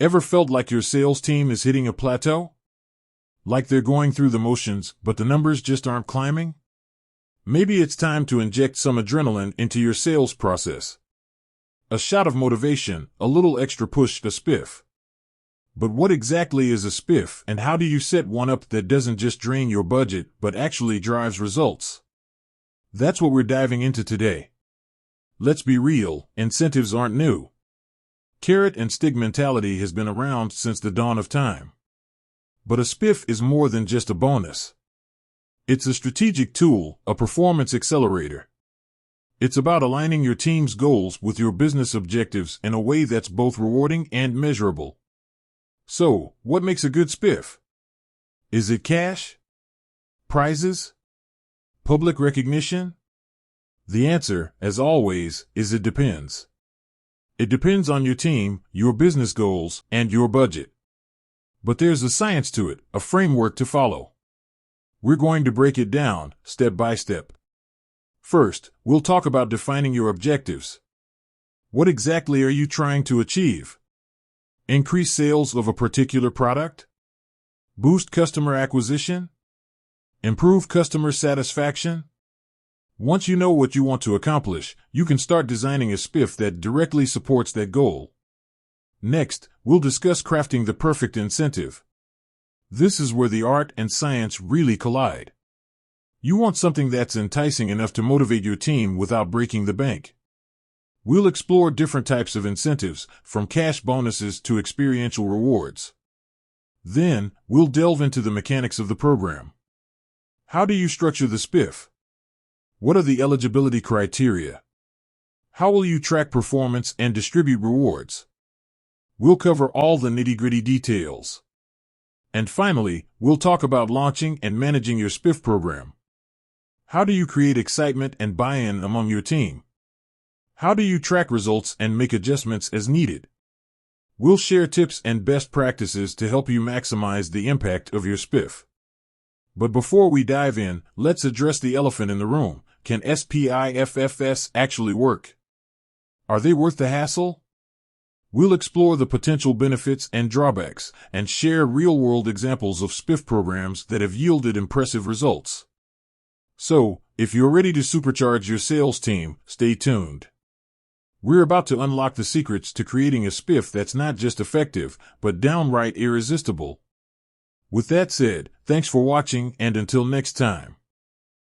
Ever felt like your sales team is hitting a plateau? Like they're going through the motions, but the numbers just aren't climbing? Maybe it's time to inject some adrenaline into your sales process. A shot of motivation, a little extra push, a SPIFF. But what exactly is a SPIFF, and how do you set one up that doesn't just drain your budget but actually drives results? That's what we're diving into today. Let's be real, incentives aren't new. Carrot and stick mentality has been around since the dawn of time. But a SPIFF is more than just a bonus. It's a strategic tool, a performance accelerator. It's about aligning your team's goals with your business objectives in a way that's both rewarding and measurable. So, what makes a good SPIFF? Is it cash? Prizes? Public recognition? The answer, as always, is it depends. It depends on your team, your business goals, and your budget. But there's a science to it, a framework to follow. We're going to break it down, step by step. First, we'll talk about defining your objectives. What exactly are you trying to achieve? Increase sales of a particular product? Boost customer acquisition? Improve customer satisfaction? Once you know what you want to accomplish, you can start designing a SPIFF that directly supports that goal. Next, we'll discuss crafting the perfect incentive. This is where the art and science really collide. You want something that's enticing enough to motivate your team without breaking the bank. We'll explore different types of incentives, from cash bonuses to experiential rewards. Then, we'll delve into the mechanics of the program. How do you structure the SPIFF? What are the eligibility criteria? How will you track performance and distribute rewards? We'll cover all the nitty-gritty details. And finally, we'll talk about launching and managing your SPIFF program. How do you create excitement and buy-in among your team? How do you track results and make adjustments as needed? We'll share tips and best practices to help you maximize the impact of your SPIFF. But before we dive in, let's address the elephant in the room. Can SPIFFs actually work? Are they worth the hassle? We'll explore the potential benefits and drawbacks, and share real-world examples of SPIFF programs that have yielded impressive results. So, if you're ready to supercharge your sales team, stay tuned. We're about to unlock the secrets to creating a SPIFF that's not just effective, but downright irresistible. With that said, thanks for watching, and until next time.